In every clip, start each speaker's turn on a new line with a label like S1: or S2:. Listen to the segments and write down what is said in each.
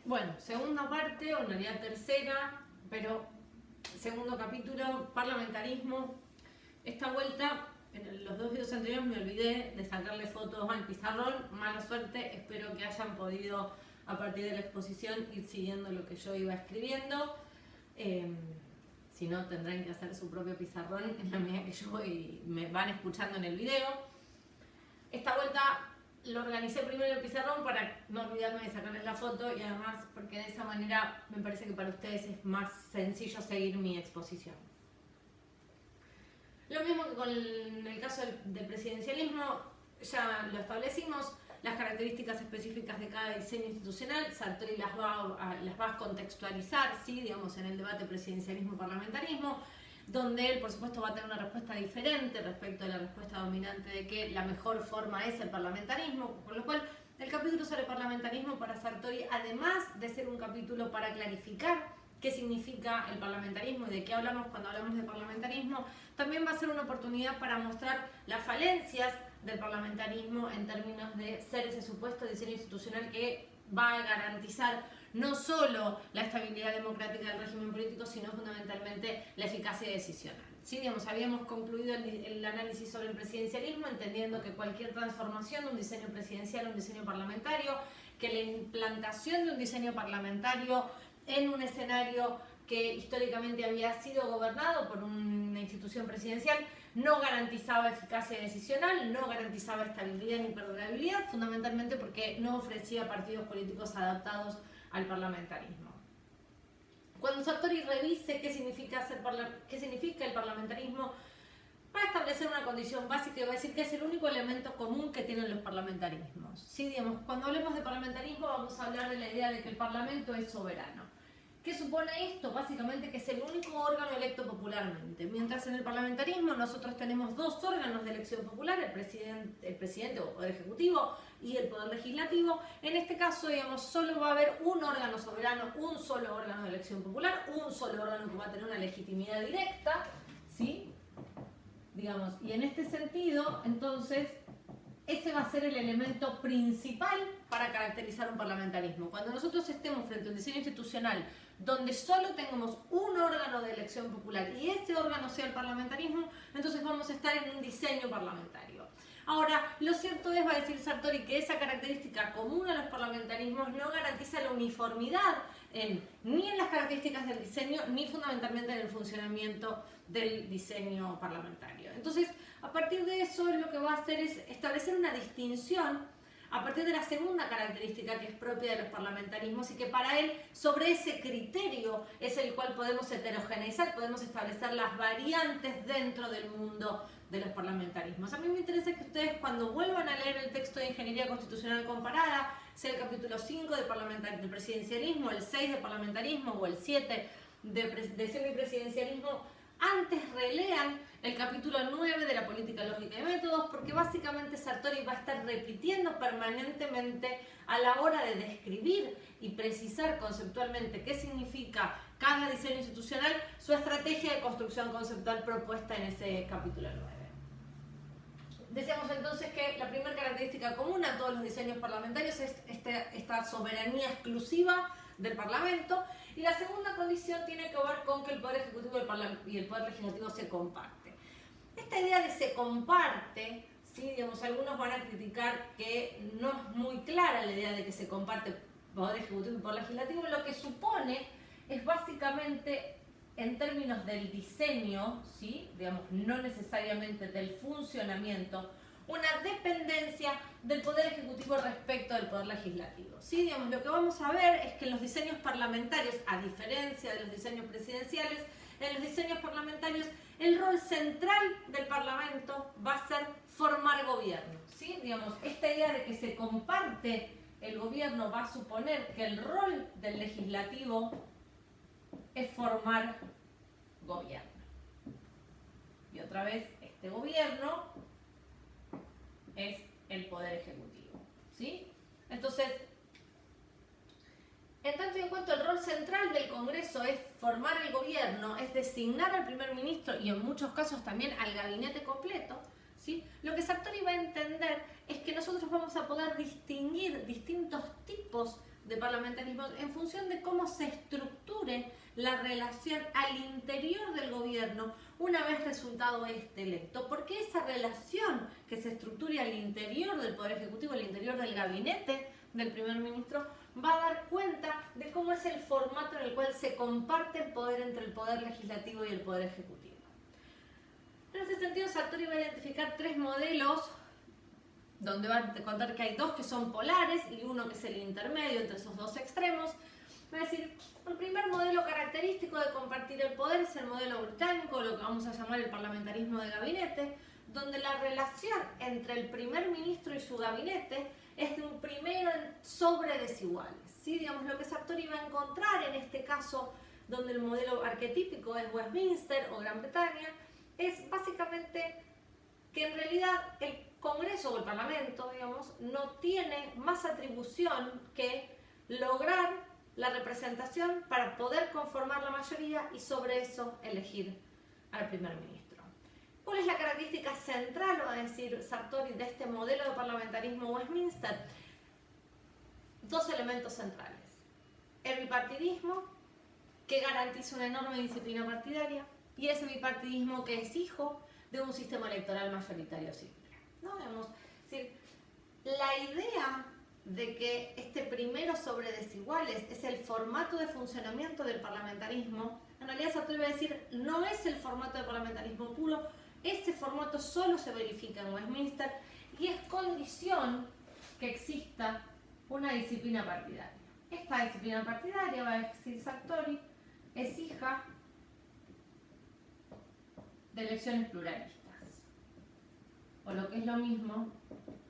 S1: Bueno, segunda parte, o en realidad tercera, pero segundo capítulo, parlamentarismo. Esta vuelta, en los dos videos anteriores me olvidé de sacarle fotos al pizarrón. Mala suerte, espero que hayan podido, a partir de la exposición, ir siguiendo lo que yo iba escribiendo. Si no, tendrán que hacer su propio pizarrón en la medida que yo voy, me van escuchando en el video. Esta vuelta lo organicé primero el pizarrón para no olvidarme de sacarles la foto y además porque de esa manera me parece que para ustedes es más sencillo seguir mi exposición. Lo mismo que con el caso del presidencialismo, ya lo establecimos, las características específicas de cada diseño institucional, Sartori las va a contextualizar, ¿sí? Digamos, en el debate presidencialismo-parlamentarismo, donde él, por supuesto, va a tener una respuesta diferente respecto a la respuesta dominante de que la mejor forma es el parlamentarismo, con lo cual el capítulo sobre parlamentarismo para Sartori, además de ser un capítulo para clarificar qué significa el parlamentarismo y de qué hablamos cuando hablamos de parlamentarismo, también va a ser una oportunidad para mostrar las falencias del parlamentarismo en términos de ser ese supuesto diseño institucional que va a garantizar no solo la estabilidad democrática del régimen político, sino fundamentalmente la eficacia decisional. ¿Sí? Digamos, habíamos concluido el análisis sobre el presidencialismo, entendiendo que cualquier transformación de un diseño presidencial a un diseño parlamentario, que la implantación de un diseño parlamentario en un escenario que históricamente había sido gobernado por una institución presidencial, no garantizaba eficacia decisional, no garantizaba estabilidad ni perdurabilidad, fundamentalmente porque no ofrecía partidos políticos adaptados al parlamentarismo. Cuando Sartori revise qué significa el parlamentarismo, va a establecer una condición básica y va a decir que es el único elemento común que tienen los parlamentarismos. ¿Sí? Digamos, cuando hablemos de parlamentarismo vamos a hablar de la idea de que el parlamento es soberano. ¿Qué supone esto? Básicamente que es el único órgano electo popularmente. Mientras en el parlamentarismo nosotros tenemos dos órganos de elección popular, el presidente o poder ejecutivo y el poder legislativo, en este caso, digamos, solo va a haber un órgano soberano, un solo órgano de elección popular, un solo órgano que va a tener una legitimidad directa, ¿sí? Digamos, y en este sentido, entonces, ese va a ser el elemento principal para caracterizar un parlamentarismo. Cuando nosotros estemos frente a un diseño institucional donde solo tengamos un órgano de elección popular y ese órgano sea el parlamentarismo, entonces vamos a estar en un diseño parlamentario. Ahora, lo cierto es, va a decir Sartori, que esa característica común a los parlamentarismos no garantiza la uniformidad ni en las características del diseño, ni fundamentalmente en el funcionamiento del diseño parlamentario. Entonces, a partir de eso, lo que va a hacer es establecer una distinción a partir de la segunda característica que es propia de los parlamentarismos y que para él, sobre ese criterio, es el cual podemos heterogeneizar, podemos establecer las variantes dentro del mundo de los parlamentarismos. A mí me interesa que ustedes, cuando vuelvan a leer el texto de Ingeniería Constitucional Comparada, sea el capítulo 5 del presidencialismo, el 6 de parlamentarismo o el 7 de semipresidencialismo, antes relean el capítulo 9 de la política lógica y métodos, porque básicamente Sartori va a estar repitiendo permanentemente a la hora de describir y precisar conceptualmente qué significa cada diseño institucional, su estrategia de construcción conceptual propuesta en ese capítulo 9. Decíamos entonces que la primera característica común a todos los diseños parlamentarios es esta soberanía exclusiva del Parlamento, y la segunda condición tiene que ver con que el Poder Ejecutivo y el Poder Legislativo se comparten. Esta idea de se comparte, ¿sí? Digamos, algunos van a criticar que no es muy clara la idea de que se comparte Poder Ejecutivo y Poder Legislativo. Lo que supone es básicamente, en términos del diseño, ¿sí? Digamos, no necesariamente del funcionamiento, una dependencia del Poder Ejecutivo respecto del Poder Legislativo. ¿Sí? Digamos, lo que vamos a ver es que en los diseños parlamentarios, a diferencia de los diseños presidenciales, en los diseños parlamentarios el rol central del Parlamento va a ser formar gobierno. ¿Sí? Digamos, esta idea de que se comparte el gobierno va a suponer que el rol del legislativo es formar gobierno. Y otra vez, este gobierno es el Poder Ejecutivo, ¿sí? Entonces, en tanto y en cuanto el rol central del Congreso es formar el gobierno, es designar al primer ministro y en muchos casos también al gabinete completo, ¿sí? Lo que Sartori va a entender es que nosotros vamos a poder distinguir distintos tipos de parlamentarismo en función de cómo se estructure la relación al interior del gobierno una vez resultado este electo. Porque esa relación que se estructure al interior del Poder Ejecutivo, al interior del gabinete del primer ministro, va a dar cuenta de cómo es el formato en el cual se comparte el poder entre el Poder Legislativo y el Poder Ejecutivo. En ese sentido, Sartori va a identificar 3 modelos, donde va a contar que hay 2 que son polares y uno que es el intermedio entre esos 2 extremos. Va a decir, el primer modelo característico de compartir el poder es el modelo británico, lo que vamos a llamar el parlamentarismo de gabinete, donde la relación entre el primer ministro y su gabinete es de un primero sobre desiguales. ¿Sí? Digamos, lo que Sartori va a encontrar en este caso, donde el modelo arquetípico es Westminster o Gran Bretaña, es básicamente que en realidad el Congreso o el Parlamento, digamos, no tiene más atribución que lograr la representación para poder conformar la mayoría y sobre eso elegir al primer ministro. ¿Cuál es la característica central, va a decir Sartori, de este modelo de parlamentarismo Westminster? 2 elementos centrales. El bipartidismo, que garantiza una enorme disciplina partidaria, y ese bipartidismo que es hijo de un sistema electoral mayoritario simple, ¿no? Digamos, es decir, la idea de que este primero sobre desiguales es el formato de funcionamiento del parlamentarismo, en realidad Sartori va a decir, no es el formato de parlamentarismo puro, ese formato solo se verifica en Westminster y es condición que exista una disciplina partidaria. Esta disciplina partidaria, va a decir Sartori, es hija de elecciones pluralistas, o lo que es lo mismo,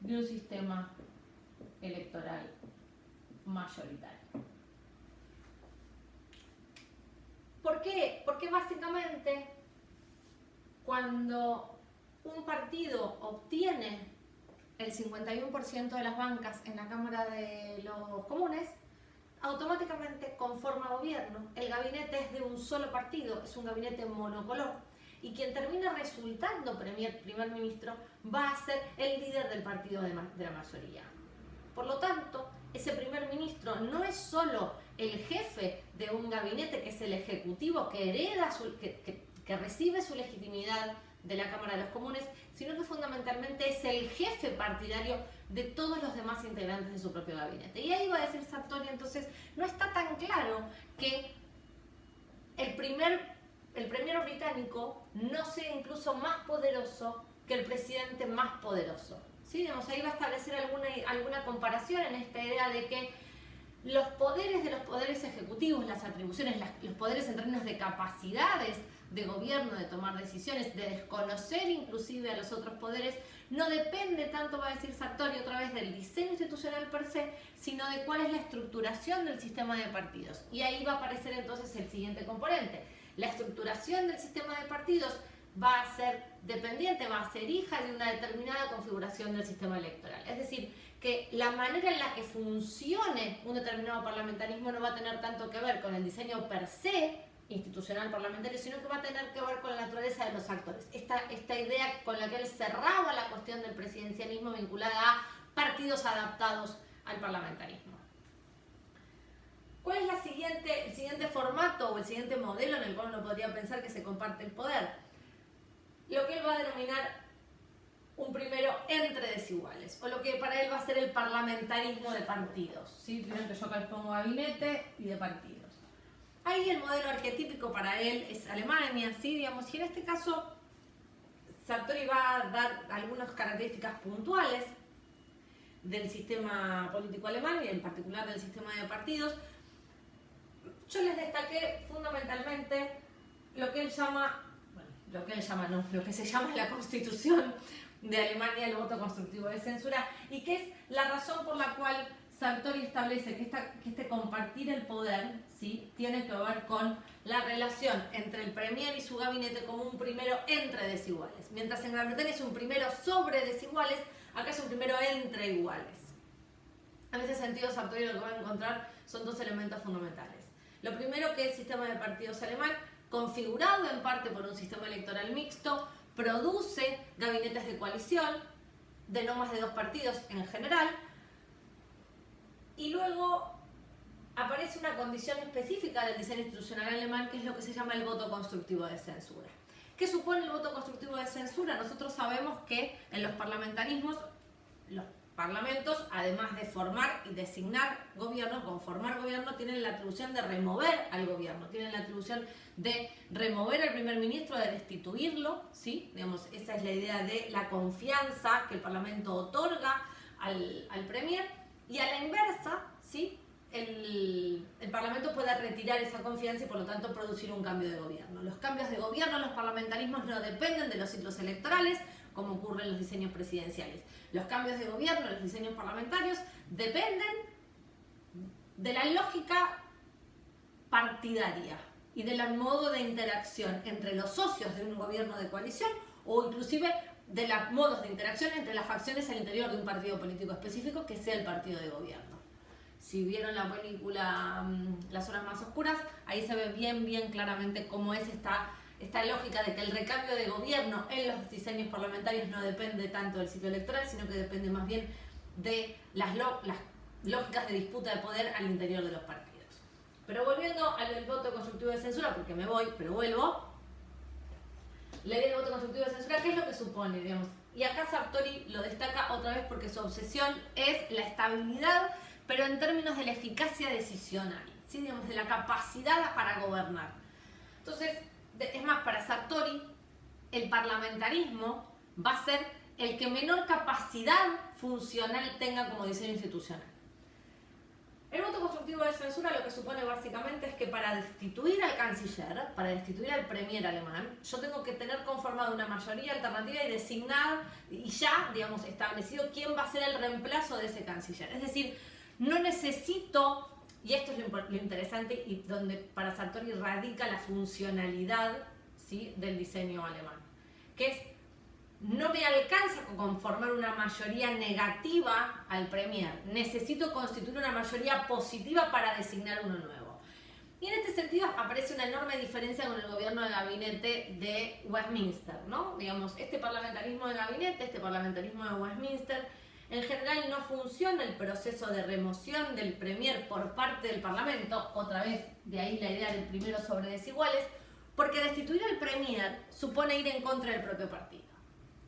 S1: de un sistema electoral mayoritario. ¿Por qué? Porque básicamente cuando un partido obtiene el 51% de las bancas en la Cámara de los Comunes, automáticamente conforma gobierno. El gabinete es de un solo partido, es un gabinete monocolor. Y quien termina resultando primer ministro va a ser el líder del partido de la mayoría. Por lo tanto, ese primer ministro no es solo el jefe de un gabinete, que es el ejecutivo, que hereda que recibe su legitimidad de la Cámara de los Comunes, sino que fundamentalmente es el jefe partidario de todos los demás integrantes de su propio gabinete. Y ahí va a decir Sartori, entonces, no está tan claro que el premier británico no sea incluso más poderoso que el presidente más poderoso. ¿Sí? Digamos, ahí va a establecer alguna comparación en esta idea de que los poderes de los poderes ejecutivos, las atribuciones, los poderes en términos de capacidades de gobierno, de tomar decisiones, de desconocer inclusive a los otros poderes, no depende tanto, va a decir Sartori otra vez, del diseño institucional per se, sino de cuál es la estructuración del sistema de partidos. Y ahí va a aparecer entonces el siguiente componente. La estructuración del sistema de partidos va a ser dependiente, va a ser hija de una determinada configuración del sistema electoral. Es decir, que la manera en la que funcione un determinado parlamentarismo no va a tener tanto que ver con el diseño per se institucional parlamentario, sino que va a tener que ver con la naturaleza de los actores. Esta idea con la que él cerraba la cuestión del presidencialismo vinculada a partidos adaptados al parlamentarismo. ¿Cuál es el siguiente formato o el siguiente modelo en el cual uno podría pensar que se comparte el poder? Lo que él va a denominar un primero entre desiguales, o lo que para él va a ser el parlamentarismo de partidos. ¿Sí? Primero que yo acá les pongo gabinete y de partidos. Ahí el modelo arquetípico para él es Alemania, ¿sí? Digamos, y en este caso Sartori va a dar algunas características puntuales del sistema político alemán y en particular del sistema de partidos. Yo les destaqué fundamentalmente lo que se llama la Constitución de Alemania, el voto constructivo de censura, y que es la razón por la cual Sartori establece que este compartir el poder, ¿sí?, tiene que ver con la relación entre el premier y su gabinete como un primero entre desiguales. Mientras en Gran Bretaña es un primero sobre desiguales, acá es un primero entre iguales. En ese sentido, Sartori lo que va a encontrar son 2 elementos fundamentales. Lo primero, que el sistema de partidos alemán, configurado en parte por un sistema electoral mixto, produce gabinetes de coalición de no más de 2 partidos en general. Y luego una condición específica del diseño institucional alemán, que es lo que se llama el voto constructivo de censura. ¿Qué supone el voto constructivo de censura? Nosotros sabemos que en los parlamentarismos, los parlamentos, además de formar y designar gobierno, conformar gobierno, tienen la atribución de remover al gobierno, tienen la atribución de remover al primer ministro, de destituirlo, ¿sí? Digamos, esa es la idea de la confianza que el parlamento otorga al premier, y a la inversa, ¿sí? El Parlamento puede retirar esa confianza y por lo tanto producir un cambio de gobierno. Los cambios de gobierno, los parlamentarismos no dependen de los ciclos electorales, como ocurre en los diseños presidenciales. Los cambios de gobierno, los diseños parlamentarios, dependen de la lógica partidaria y del modo de interacción entre los socios de un gobierno de coalición, o inclusive de los modos de interacción entre las facciones al interior de un partido político específico que sea el partido de gobierno. Si vieron la película Las Horas Más Oscuras, ahí se ve bien claramente cómo es esta lógica de que el recambio de gobierno en los diseños parlamentarios no depende tanto del ciclo electoral, sino que depende más bien de las lógicas de disputa de poder al interior de los partidos. Pero volviendo al voto constructivo de censura, porque me voy, pero vuelvo, la idea del voto constructivo de censura, ¿qué es lo que supone? Digamos? Y acá Sartori lo destaca otra vez porque su obsesión es la estabilidad, pero en términos de la eficacia decisional, ¿sí? Digamos, de la capacidad para gobernar. Entonces, es más, para Sartori, el parlamentarismo va a ser el que menor capacidad funcional tenga como diseño institucional. El voto constructivo de censura lo que supone básicamente es que para destituir al canciller, para destituir al premier alemán, yo tengo que tener conformada una mayoría alternativa y designar y ya, digamos, establecido quién va a ser el reemplazo de ese canciller. Es decir, no necesito, y esto es lo interesante y donde para Sartori radica la funcionalidad, ¿sí?, del diseño alemán, que es, no me alcanza con conformar una mayoría negativa al premier, necesito constituir una mayoría positiva para designar uno nuevo. Y en este sentido aparece una enorme diferencia con el gobierno de gabinete de Westminster, ¿no? Digamos, este parlamentarismo de gabinete, este parlamentarismo de Westminster, en general no funciona el proceso de remoción del premier por parte del parlamento, otra vez de ahí la idea del primero sobre desiguales, porque destituir al premier supone ir en contra del propio partido.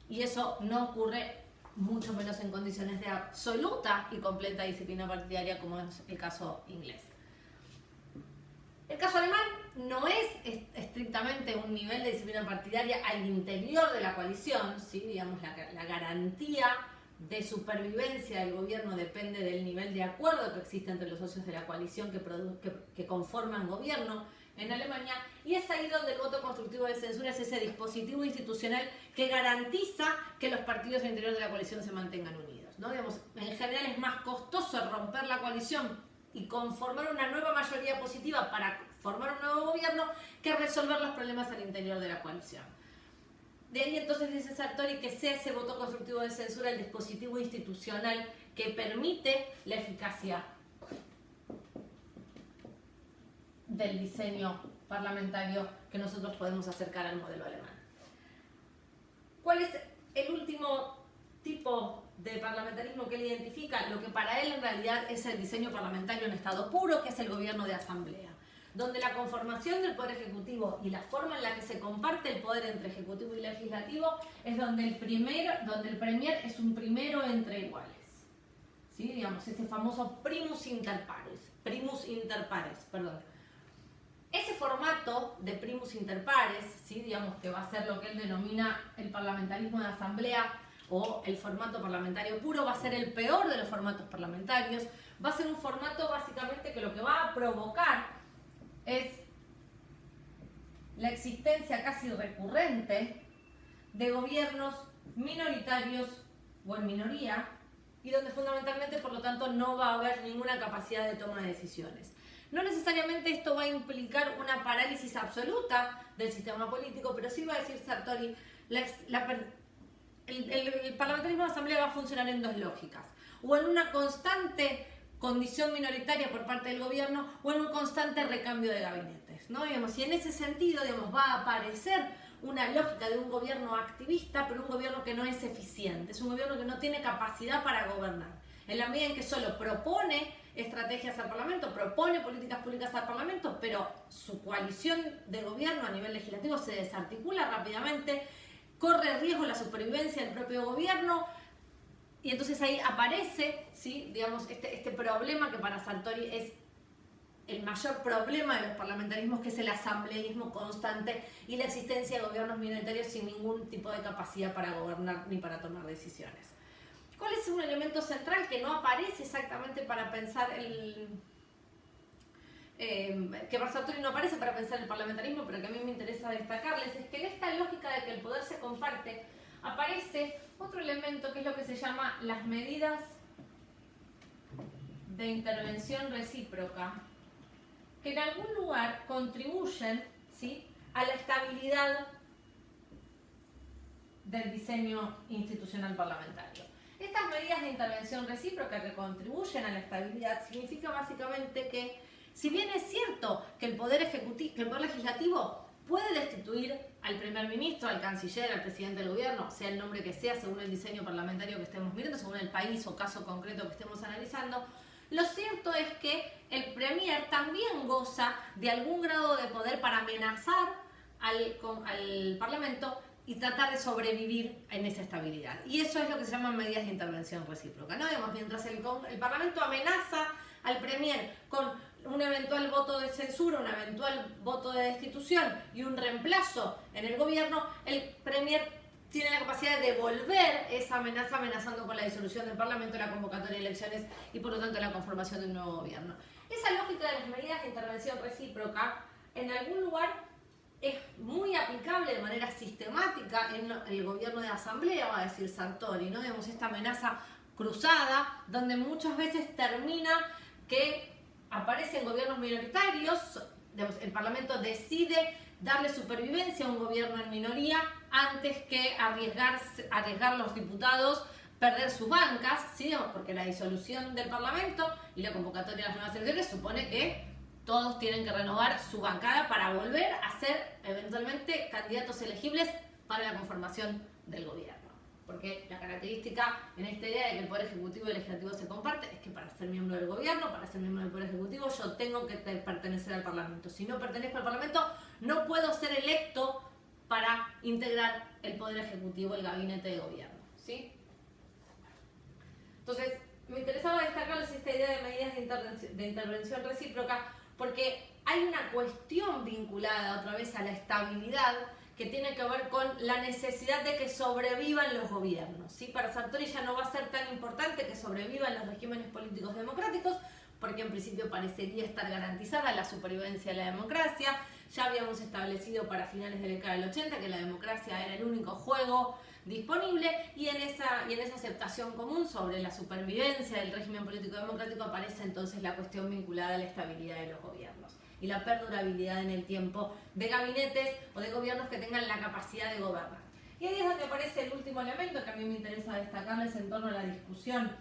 S1: Y eso no ocurre mucho menos en condiciones de absoluta y completa disciplina partidaria como es el caso inglés. El caso alemán no es estrictamente un nivel de disciplina partidaria al interior de la coalición, ¿sí? Digamos, la garantía de supervivencia del gobierno depende del nivel de acuerdo que existe entre los socios de la coalición que conforman gobierno en Alemania, y es ahí donde el voto constructivo de censura es ese dispositivo institucional que garantiza que los partidos al interior de la coalición se mantengan unidos, ¿no? Digamos, en general es más costoso romper la coalición y conformar una nueva mayoría positiva para formar un nuevo gobierno que resolver los problemas al interior de la coalición. De ahí entonces dice Sartori que sea ese voto constructivo de censura el dispositivo institucional que permite la eficacia del diseño parlamentario que nosotros podemos acercar al modelo alemán. ¿Cuál es el último tipo de parlamentarismo que él identifica? Lo que para él en realidad es el diseño parlamentario en estado puro, que es el gobierno de asamblea, donde la conformación del Poder Ejecutivo y la forma en la que se comparte el poder entre Ejecutivo y Legislativo es donde el Premier es un primero entre iguales. ¿Sí? Digamos, ese famoso primus inter pares, perdón. Ese formato de primus inter pares, ¿sí? Digamos que va a ser lo que él denomina el parlamentarismo de asamblea o el formato parlamentario puro, va a ser el peor de los formatos parlamentarios, va a ser un formato básicamente que lo que va a provocar es la existencia casi recurrente de gobiernos minoritarios o en minoría y donde fundamentalmente, por lo tanto, no va a haber ninguna capacidad de toma de decisiones. No necesariamente esto va a implicar una parálisis absoluta del sistema político, pero sí va a decir Sartori, el parlamentarismo de asamblea va a funcionar en dos lógicas, o en una constante condición minoritaria por parte del gobierno o en un constante recambio de gabinetes, ¿no? Digamos, y en ese sentido, digamos, va a aparecer una lógica de un gobierno activista, pero un gobierno que no es eficiente, es un gobierno que no tiene capacidad para gobernar, en la medida en que solo propone estrategias al Parlamento, propone políticas públicas al Parlamento, pero su coalición de gobierno a nivel legislativo se desarticula rápidamente, corre riesgo la supervivencia del propio gobierno, y entonces ahí aparece, ¿sí?, digamos, este problema que para Sartori es el mayor problema de los parlamentarismos, que es el asambleísmo constante y la existencia de gobiernos minoritarios sin ningún tipo de capacidad para gobernar ni para tomar decisiones. ¿Cuál es un elemento central que no aparece exactamente para pensar que para Sartori no aparece para pensar el parlamentarismo, pero que a mí me interesa destacarles? Es que en esta lógica de que el poder se comparte, aparece otro elemento que es lo que se llama las medidas de intervención recíproca, que en algún lugar contribuyen, ¿sí?, a la estabilidad del diseño institucional parlamentario. Estas medidas de intervención recíproca que contribuyen a la estabilidad significa básicamente que, si bien es cierto que el poder legislativo puede destituir al primer ministro, al canciller, al presidente del gobierno, sea el nombre que sea, según el diseño parlamentario que estemos mirando, según el país o caso concreto que estemos analizando, lo cierto es que el premier también goza de algún grado de poder para amenazar al Parlamento y tratar de sobrevivir en esa estabilidad. Y eso es lo que se llaman medidas de intervención recíproca, ¿no? Digamos, mientras el Parlamento amenaza al premier con un eventual voto de censura, un eventual voto de destitución y un reemplazo en el gobierno, el premier tiene la capacidad de devolver esa amenaza amenazando con la disolución del Parlamento, la convocatoria de elecciones y por lo tanto la conformación de un nuevo gobierno. Esa lógica de las medidas de intervención recíproca en algún lugar es muy aplicable de manera sistemática en el gobierno de asamblea, va a decir Sartori, ¿no? Digamos, esta amenaza cruzada, donde muchas veces termina que aparecen gobiernos minoritarios, digamos, el Parlamento decide darle supervivencia a un gobierno en minoría antes que arriesgar los diputados perder sus bancas, ¿sí? Porque la disolución del Parlamento y la convocatoria de las nuevas elecciones supone que todos tienen que renovar su bancada para volver a ser eventualmente candidatos elegibles para la conformación del gobierno. Porque la característica en esta idea de que el Poder Ejecutivo y el Legislativo se comparten es que para ser miembro del gobierno, para ser miembro del Poder Ejecutivo, yo tengo que pertenecer al Parlamento. Si no pertenezco al Parlamento, no puedo ser electo para integrar el Poder Ejecutivo, el gabinete de gobierno, ¿sí? Entonces, me interesaba destacarles esta idea de medidas de intervención recíproca porque hay una cuestión vinculada otra vez a la estabilidad que tiene que ver con la necesidad de que sobrevivan los gobiernos, ¿sí? Para Sartori ya no va a ser tan importante que sobrevivan los regímenes políticos democráticos, porque en principio parecería estar garantizada la supervivencia de la democracia. Ya habíamos establecido para finales de la década del 80 que la democracia era el único juego disponible, y en esa aceptación común sobre la supervivencia del régimen político democrático aparece entonces la cuestión vinculada a la estabilidad de los gobiernos y la perdurabilidad en el tiempo de gabinetes o de gobiernos que tengan la capacidad de gobernar. Y ahí es donde aparece el último elemento que a mí me interesa destacarles en torno a la discusión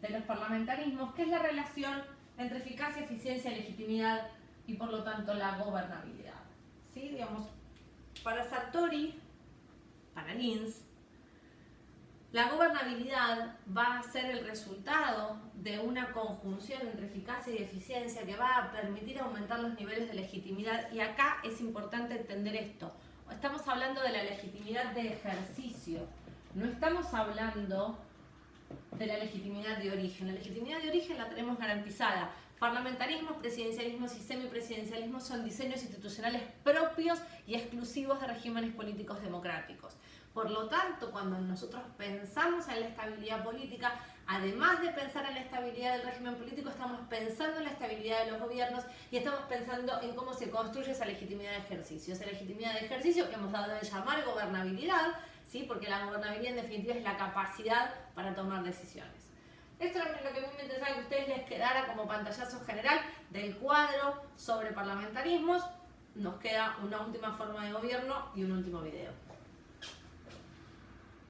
S1: de los parlamentarismos, que es la relación entre eficacia, eficiencia, legitimidad y por lo tanto la gobernabilidad. ¿Sí? Digamos, para Sartori, para Linz, la gobernabilidad va a ser el resultado de una conjunción entre eficacia y eficiencia que va a permitir aumentar los niveles de legitimidad. Y acá es importante entender esto. Estamos hablando de la legitimidad de ejercicio, no estamos hablando de la legitimidad de origen. La legitimidad de origen la tenemos garantizada. Parlamentarismos, presidencialismos y semipresidencialismos son diseños institucionales propios y exclusivos de regímenes políticos democráticos. Por lo tanto, cuando nosotros pensamos en la estabilidad política, además de pensar en la estabilidad del régimen político, estamos pensando en la estabilidad de los gobiernos y estamos pensando en cómo se construye esa legitimidad de ejercicio. Esa legitimidad de ejercicio que hemos dado de llamar gobernabilidad, ¿sí? Porque la gobernabilidad en definitiva es la capacidad para tomar decisiones. Esto es lo que a mí me interesaba que a ustedes les quedara como pantallazo general del cuadro sobre parlamentarismos. Nos queda una última forma de gobierno y un último video.